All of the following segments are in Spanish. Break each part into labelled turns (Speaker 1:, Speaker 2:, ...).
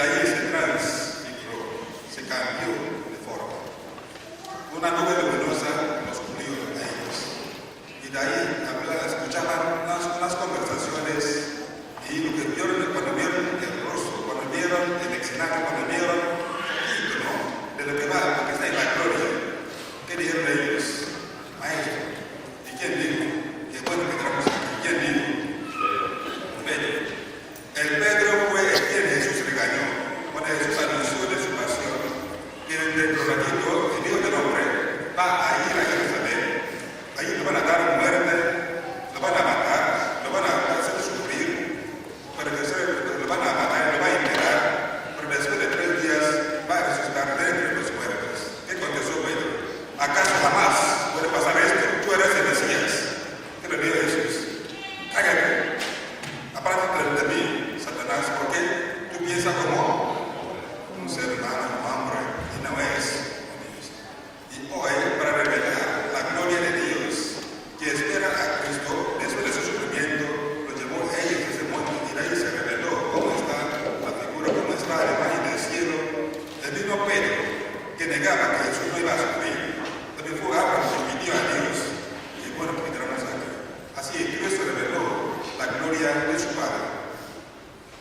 Speaker 1: ahí se transfiguró, se cambió de forma. Una nube luminosa los cubrió a ellos. Y de ahí escuchaban unas conversaciones y lo que vieron cuando vieron el rostro, cuando vieron el escenario, cuando vieron el título de lo que va, porque está en la gloria. ¿Qué dijeron ellos? Maestro. ¿Y quién dijo? Qué bueno que entramos aquí. ¿Quién dijo? Pedro. El Pedro fue el quien Jesús regañó cuando Jesús anunció de su pasión. Y en el prorratito, el Hijo del Hombre va a ir a Jerusalén. Ahí lo van a dar muerte, lo van a matar, lo van a hacer sufrir, pero lo van a matar, lo van a enterrar, pero después de 3 días va a resucitar de entre los muertos. ¿Qué contestó Pedro? ¿Acaso jamás puede pasar esto? Tú eres el Mesías. ¿Qué le dijo Jesús? Cállate. Apártate de mí, Satanás, porque tú piensas como un ser humano, como hombre, y no es Dios. Y hoy, para revelar la gloria de Dios, que espera a Cristo, después de su sufrimiento, lo llevó a ellos a ese monte y de ahí se reveló cómo está la figura, cómo está la imagen del cielo. El mismo Pedro, que negaba que Jesús no iba a sufrir, también fue Abraham que pidió a Dios, y bueno, que entramos aquí. Así Cristo reveló la gloria de su Padre.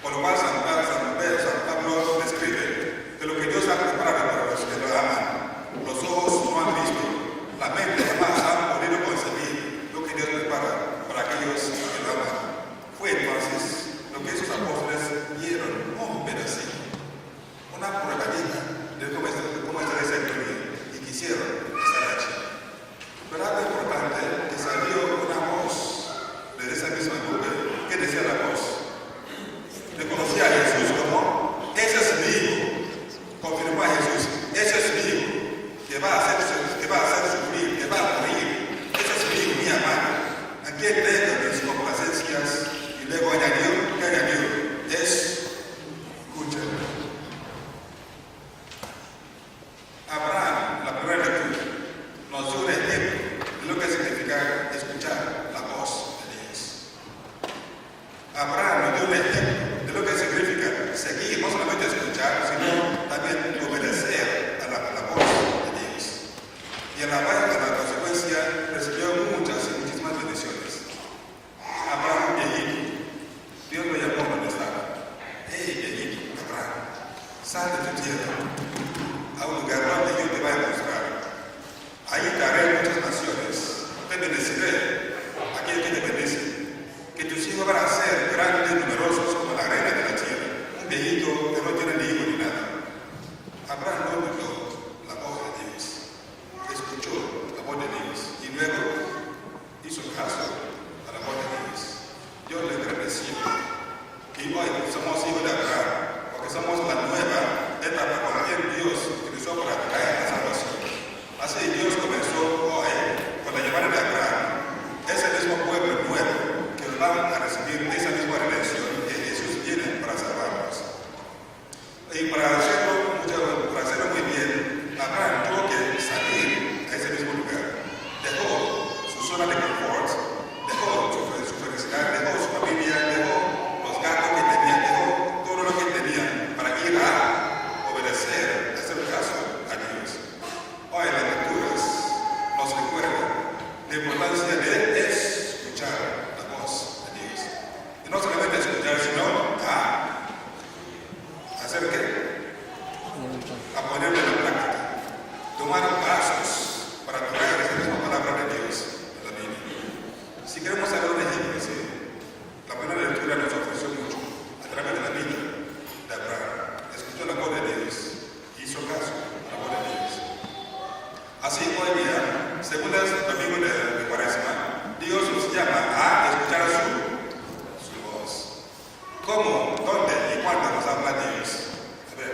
Speaker 1: Por lo cual San Pablo describe que lo que Dios ha preparado para los que lo aman, los ojos no han visto, la mente jamás ha podido concebir lo que Dios prepara para aquellos que lo aman. Fue entonces lo que esos apóstoles vieron un pedacito, una probadita de cómo está esa gloria y quisieron estar allí. Pero algo importante que salió una voz de esa misma nube. ¿Qué decía la voz? Reconocía a Jesús como, ese es mi hijo. Confirmó a Jesús, ese es mi hijo, que va a hacer sufrir, que va a morir. Ese es mi hijo, mi amado, a quien tengo mis complacencias. Y luego añadió, ¿qué añadió? Escucha. Abraham, la primera lectura, nos dio un ejemplo de lo que significa escuchar la voz de Dios. Abraham nos dio un ejemplo de lo que significa seguir, no solamente escuchar, sino también obedecer a la voz de Dios. Y en la consecuencia recibió muchísimas bendiciones. Abraham, viejito, Dios lo llamó donde estaba. Hey, viejito, Abraham, sal de tu tierra a un lugar donde yo te voy a mostrar. Ahí te haré muchas naciones, te bendeciré, aquel que te bendice, que tus hijos van a ser grandes y numerosos como la arena de la tierra. Un viejito que no tiene ni hijo ni nada. Abraham no oyó la voz de Dios, escuchó la voz de Dios y luego hizo caso a la voz de Dios. Dios le agradeció. Y hoy somos hijos de Abraham, porque somos la nueva etapa con la que Dios utilizó para traer la salvación. Así Dios comenzó hoy con la llamada de Abraham. Ese mismo pueblo nuevo que van a recibir esa misma redención que Jesús viene para salvarnos. Y para hacerlo muy bien, Abraham tuvo que salir a ese mismo lugar. Dejó su zona de confort, dejó su felicidad, dejó su familia, dejó los gatos que tenía, dejó todo lo que tenía para ir a obedecer, a hacer caso a Dios. Hoy las lecturas nos recuerdan la importancia de escuchar la voz de Dios. Y no solamente escuchar, sino a hacer qué? A ponerlo en la práctica. Tomar pasos para traer esa misma palabra de Dios a la Biblia. Si queremos saber un ejemplo, ¿sí? La primera lectura nos ofreció mucho a través de la vida de Abraham. Escuchó la voz de Dios, hizo caso a la voz de Dios. Así hoy día, según el domingo de Cuaresma, Dios nos llama a escuchar su voz. ¿Cómo, dónde y cuándo nos habla Dios? A ver,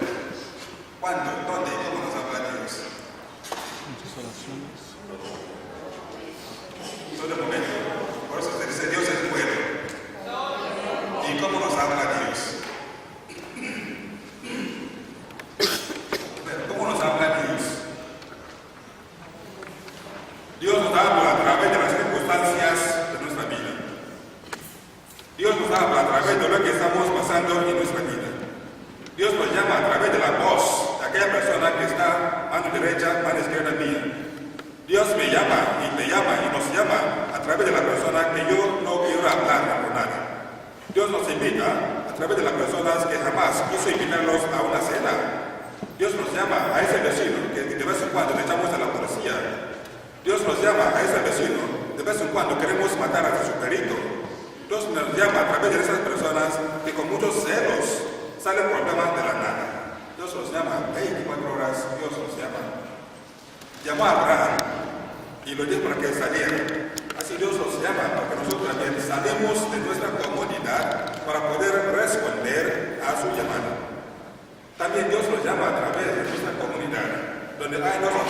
Speaker 1: ¿cuándo, dónde y cómo nos habla Dios?
Speaker 2: Muchas oraciones.
Speaker 1: Todo el momento. Por eso se dice Dios es bueno. ¿Y cómo nos habla Dios? A ver, ¿cómo nos habla Dios? Dios nos habla a través de las circunstancias de nuestra vida. Dios nos habla a través de lo que estamos pasando en nuestra vida. llama a través de la voz de aquella persona que está mano derecha, mano izquierda mía. Dios me llama y nos llama a través de la persona que yo no quiero hablar con nadie. Dios nos invita a través de las personas que jamás quiso invitarlos a una cena. Dios nos llama a ese vecino que de vez en cuando le echamos a la policía. Dios nos llama a ese vecino de vez en cuando queremos matar a su perito. Dios nos llama a través de esas personas que con muchos celos salen problemas de la nada. Dios nos llama 24 horas, Dios nos llama. Llamó a Abraham y lo dijo para que saliera. Así Dios nos llama para que nosotros también salimos de nuestra comodidad para poder responder a su llamada. También Dios nos llama a través de nuestra comunidad, donde hay 2 o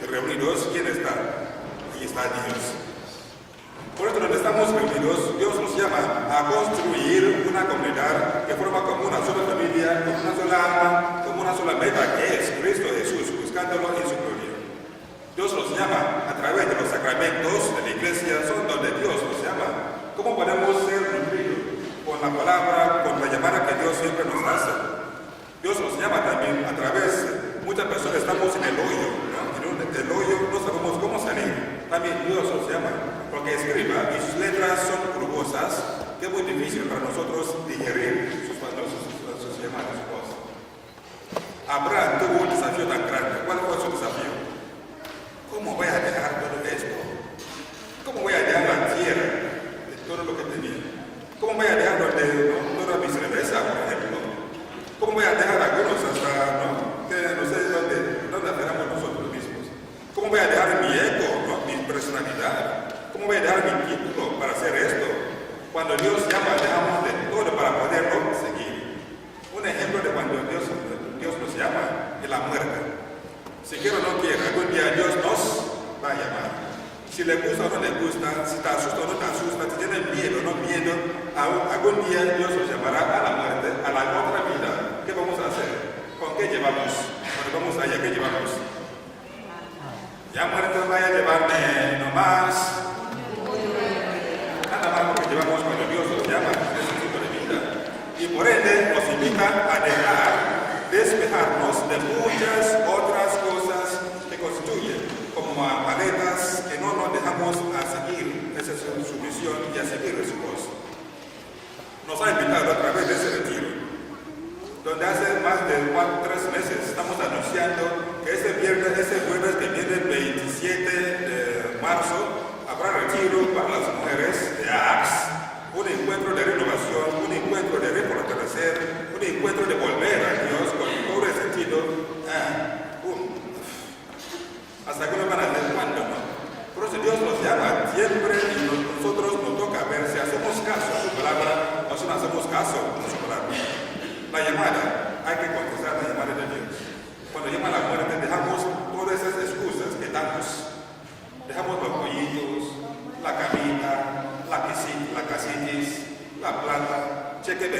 Speaker 1: 3 reunidos. ¿Quién está? Ahí está Dios. Por eso, donde estamos reunidos, Dios nos llama a construir una comunidad que forma como una sola familia, como una sola alma, como una sola meta, que es Cristo Jesús, buscándolo en su gloria. Dios nos llama a través de los sacramentos de la iglesia, son donde Dios nos llama. ¿Cómo podemos ser nutridos? Con la palabra, con la llamada que Dios siempre nos hace. Dios nos llama también a través, muchas personas estamos en el hoyo, ¿no? En el hoyo no sabemos cómo salir. También Dios nos llama, porque escriba y sus letras son grubosas, que es muy difícil para nosotros digerir sus llamadas, sus cosas. Abraham tuvo un desafío tan grande. ¿Cuál fue su desafío? ¿Cómo voy a dejar todo esto? ¿Cómo voy a dejar la tierra de todo lo que tenía? ¿Cómo voy a dejar toda mi cerveza, por ejemplo? ¿Cómo voy a dejar algunos hasta, que no sé dónde aferramos nosotros mismos? ¿Cómo voy a dejar mi ego, mi personalidad? ¿Cómo voy a dejar mi título para hacer esto? Cuando Dios llama, dejamos de todo para poderlo seguir. Un ejemplo de cuando Dios nos llama es la muerte. Si quiere o no quiere, algún día Dios nos va a llamar. Si le gusta o no le gusta, si te asusta o no te asusta, si tiene miedo o no miedo, algún día Dios nos llamará a la muerte, a la otra vida. ¿Qué vamos a hacer? ¿Con qué llevamos? Cuando vamos allá, ¿qué llevamos? Ya muerto vaya a llevarme nomás. Nada más lo que llevamos cuando Dios nos llama a ese tipo de vida. Y por ende nos invita a despejarnos de muchas otras cosas que constituyen como maletas que no nos dejamos a seguir esa es su misión y a seguir su voz. Nos ha invitado a través de ese retiro, donde hace más de 3 meses estamos anunciando que ese jueves que viene el 27 de marzo habrá retiro para las mujeres de ACS, un encuentro de renovación, un encuentro de refortalecer, un encuentro de volver a Dios con todo el sentido. Hasta que no van a hacer cuándo, ¿no? Por eso Dios nos llama siempre y nosotros nos toca ver si hacemos caso a su palabra o si no hacemos caso a su palabra. La llamada, hay que contestar la llamada de Dios. Cuando llama la muerte, dejamos todas esas excusas que damos. Dejamos los pollitos, la camita, la casitis, la plata, cheque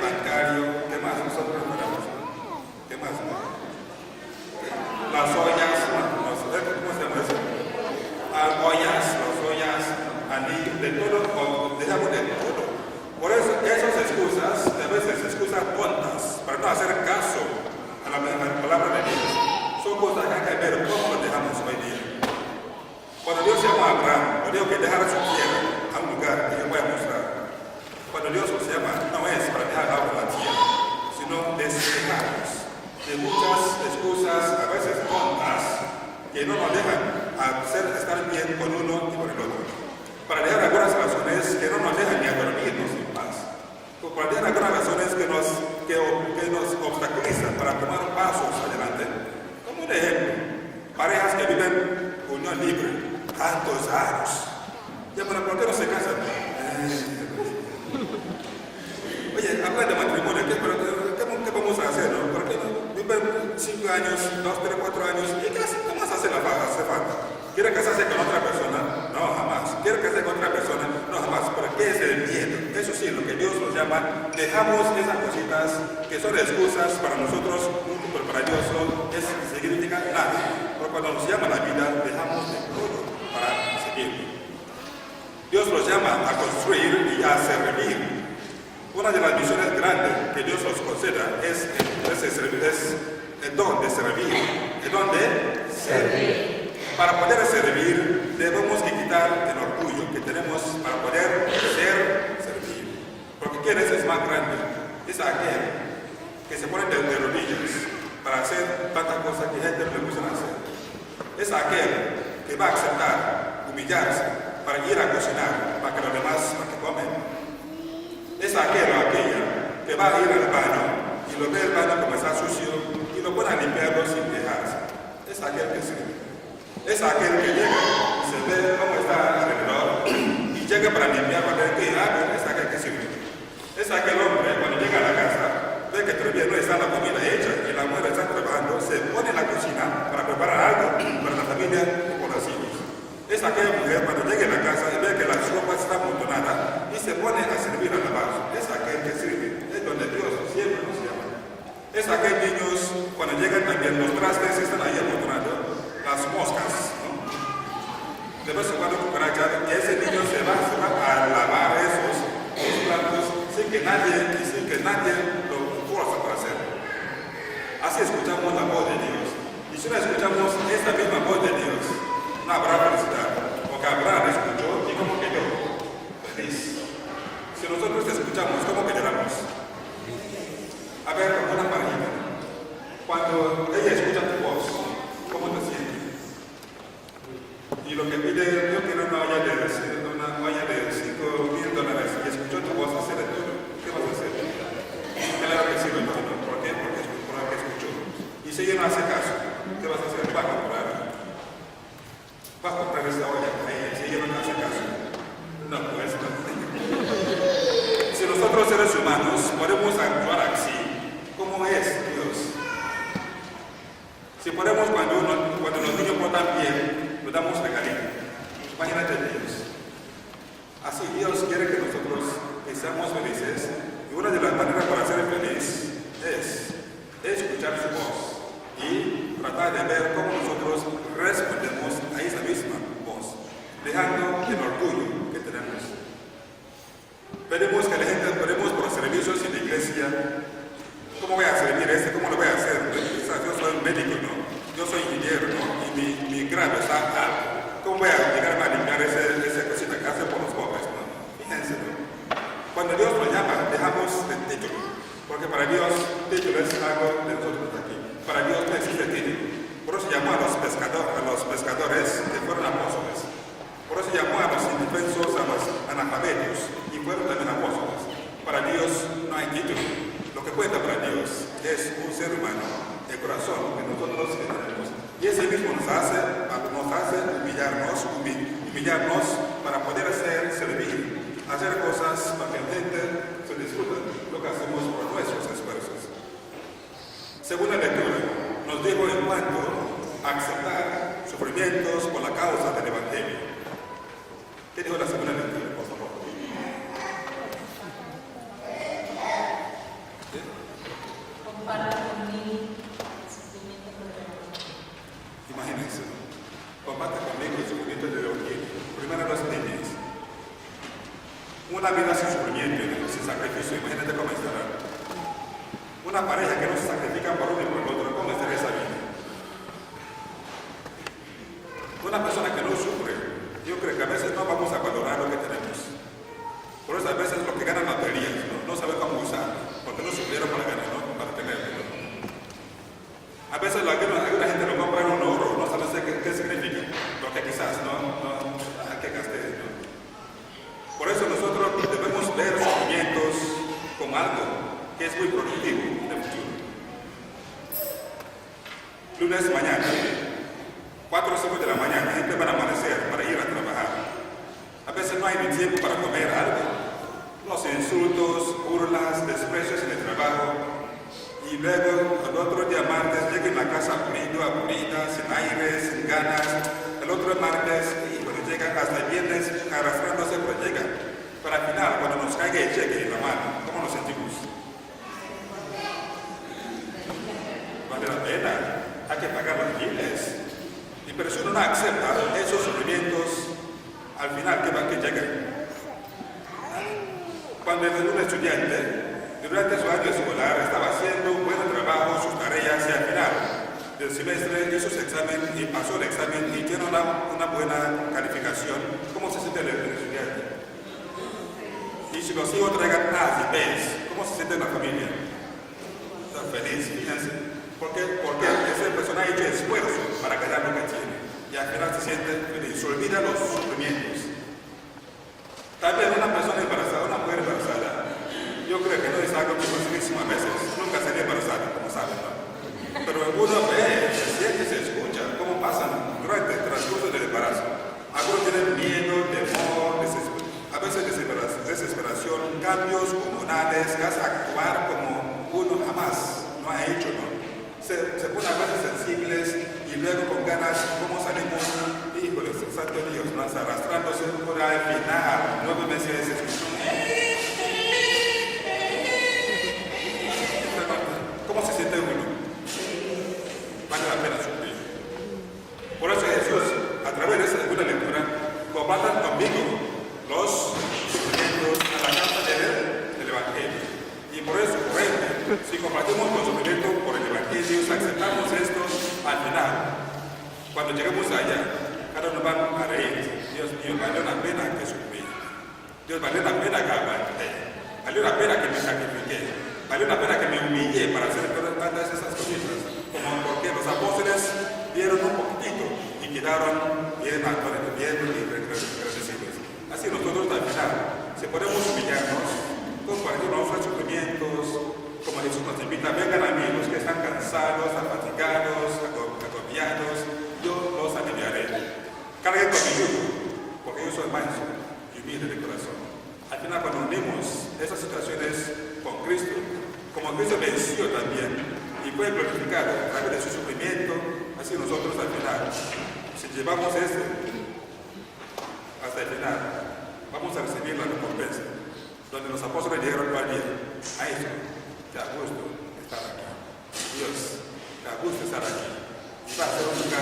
Speaker 1: bancario, ¿qué más nosotros ponemos? ¿Qué más? Las ollas, ¿cómo se llama eso? Las ollas, anillos, de todo, dejamos de todo. Por eso, esas excusas, a veces excusas tontas, para no hacer caso a la palabra de Dios, son cosas que hay que ver cómo lo dejamos hoy día. Cuando Dios llama a Abraham, lo dijo que dejara su tierra a un lugar que yo voy a mostrar. Cuando Dios nos llama, no es para dejar algo en la tierra, sino despejarnos de muchas excusas, a veces tontas, que no nos dejan estar bien con uno y con el otro. Para dejar algunas razones que no nos dejan ni a dormirnos en paz. Para dejar algunas razones que nos obstaculizan para tomar pasos adelante. Como un ejemplo, parejas que viven unión libre, tantos años. Ya, pero ¿por qué no se casan? Oye, habla de matrimonio, ¿qué vamos a hacer? ¿No? ¿Por qué no? Viven 5 años, 2, 3, 4 años, ¿y qué más hace falta? ¿Quiere casarse con otra persona? No, jamás. ¿Quiere casarse con otra persona? No, jamás. ¿Pero qué es el miedo? Eso sí, lo que Dios nos llama, dejamos esas cositas que son excusas para nosotros, pero para Dios no significa nada. Pero cuando nos llama la vida, dejamos de todo para seguir. Dios nos llama a construir y a servir. Una de las misiones grandes que Dios nos conceda es el don de servir. El don de servir. Para poder servir, debemos que quitar el orgullo que tenemos para poder servir. Porque ¿quién es más grande? Es aquel que se pone de rodillas para hacer tantas cosas que gente no le gusta hacer. Es aquel que va a aceptar, humillarse, para ir a cocinar, para que los demás comen. Es aquel o aquella que va a ir al baño y lo ve el baño como está sucio y lo pone a limpiarlo sin quejarse. Es aquel que sirve. Es aquel que llega y se ve cómo está alrededor y llega para limpiar, para ver qué hago. Es aquel que sirve. Es aquel hombre cuando llega a la casa, ve que todavía no está la comida hecha y la mujer está trabajando, se pone en la cocina para preparar algo para la familia y por los hijos. Es aquella mujer cuando llega a la casa y ve que la sopa está amontonada y se pone a servir a lavar. Es aquel que sirve. Es donde Dios siempre nos llama. Es aquel niños cuando llegan también los trastes están ahí amontonados, las moscas, ¿no? De vez en cuando cucarachas, y ese niño se va a lavar esos platos sin que nadie lo fuerza para hacerlo. Así escuchamos la voz de Dios. Y si no escuchamos esta misma voz de Dios, no habrá felicidad. Porque Abraham escuchó y como que yo, feliz. Si nosotros escuchamos, ¿cómo que lloramos? A ver, como una parejita. Cuando ella escucha tu voz, ¿cómo te sientes? Y lo que pide, yo quiero una olla de $5,000 y escuchó tu voz hacer de todo. ¿Qué vas a hacer? Claro que sí, ¿no? ¿Por qué? Porque escuchó. Y si ella no hace caso, ¿qué vas a hacer? Va a comprar esa olla con ella. Si ella no hace caso, no, pues no. Si nosotros seres humanos podemos actuar así, ¿cómo es Dios? Si podemos, cuando los niños portan bien, nos damos regalito. Imagínate Dios. Así Dios quiere que nosotros seamos felices. Y una de las maneras para ser feliz es escuchar su voz y tratar de ver cómo nosotros respondemos a esa misma voz, dejando el orgullo que tenemos. Veremos que la gente, veremos por los servicios en la iglesia, ¿cómo voy a servir ¿Cómo lo voy a hacer? Yo soy médico, ¿no? Yo soy ingeniero, ¿no? Y mi grado está alto. ¿Cómo voy a llegar a limpiar esa cosita que hace por los pobres, ¿no? Fíjense, ¿no? Cuando Dios nos llama, dejamos el título. Porque para Dios, el título es algo de nosotros aquí. Para Dios no existe título. Por eso llamó a los pescadores que fueron apóstoles. Por eso llamó a los indefensos, a los analfabetos, y fueron también apóstoles. Para Dios no hay título. Lo que cuenta para Dios es un ser humano, el corazón que nosotros tenemos. Y ese mismo nos hace humillarnos para poder servir, hacer cosas para que la gente se disfrute lo que hacemos por nuestros esfuerzos. Segunda lectura, nos dijo en cuanto a aceptar sufrimientos por la causa del Evangelio. ¿Qué dijo la segunda lectura, por favor?
Speaker 3: Compara conmigo el sufrimiento por el Evangelio.
Speaker 1: Imagínense, comparte conmigo el sufrimiento del Evangelio. Primero las niñas. Una vida sin sufrimiento, sin sacrificio, imagínate cómo estará. Una pareja que no se sacrifica por uno y por el otro, ¿cómo estará esa vida? Una persona que no sufre, yo creo que a veces no vamos a valorar lo que tenemos. Por eso a veces lo que ganan loterías, no saben cómo usar, porque no sufrieron para ganar, ¿no? Para tenerlo. A veces alguna gente lo compra en un oro, no sabe qué significa, lo que quizás no hay que gastar, ¿no? Por eso nosotros debemos ver sufrimientos como algo que es muy productivo en el futuro. Lunes mañana, 4 o 5 de la mañana, la gente va a amanecer para ir a trabajar. A veces no hay ni tiempo para comer algo. Los insultos, burlas, desprecios en el trabajo. Y luego, el otro día martes, llega en la casa aburrida, sin aire, sin ganas. El otro martes, y cuando llega hasta el viernes, arrastrándose, pues llega. Para al final, cuando nos caiga el cheque en la mano, ¿cómo nos sentimos? Vale la pena, hay que pagar los biles. Y pero si uno no acepta esos sufrimientos, al final, ¿qué va a que llegue? Cuando donde un estudiante, durante su año escolar, estaba haciendo un buen trabajo, sus tareas, y al final del semestre hizo su examen y pasó el examen y tiene una buena calificación. ¿Cómo se siente el estudiante? Y si los hijos traigan A's y B's, ¿cómo se siente la familia? Está feliz, fíjense. Porque esa persona ha hecho esfuerzo para ganar lo que tiene. Y al final se siente feliz, se olvida los sufrimientos. También una persona embarazada, una mujer embarazada, yo creo que no es algo que facilísimo a veces. Nunca sería embarazada, como saben, ¿no? Pero uno ve, se siente, se escucha cómo pasan durante el transcurso del embarazo. Algunos tienen miedo, temor, a veces desesperación, cambios hormonales, que hace actuar como uno jamás no ha hecho, ¿no? Se ponen a veces sensibles y luego con ganas, ¿cómo salimos? Híjole, santo Dios, más arrastrándose por al final, 9 meses, ¿cómo se siente uno? Vale la pena sufrir. Por eso Jesús, a través de esa segunda lectura, compartan conmigo los sufrimientos a la causa del Evangelio. Y por eso, por ende, si compartimos los sufrimientos por el Evangelio, si aceptamos esto, al final, cuando lleguemos allá, cada uno va a reír. Dios mío, valió la pena que sufrí. Dios, valió la pena que aguanté. Valió la pena que me sacrifiqué. Valió la pena que me humillé para hacer todas esas cositas. Como porque los apóstoles vieron un poquitito y quedaron bien agradecidos. Así nosotros al final, si podemos humillarnos, compartir nuestros sufrimientos, como Jesús nos invita, vengan a mí los que están cansados, afatigados, agobiados, yo los aliviaré. Carguen con mi yugo, porque yo soy manso y humilde de corazón. Al final, cuando unimos esas situaciones con Cristo, como Cristo venció también y fue glorificado a través de su sufrimiento, así nosotros al final, si llevamos eso hasta el final, vamos a recibir la recompensa. Donde los apóstoles dijeron al día, a eso, te da gusto estar aquí. Dios, te da gusto estar aquí. Y va a ser un lugar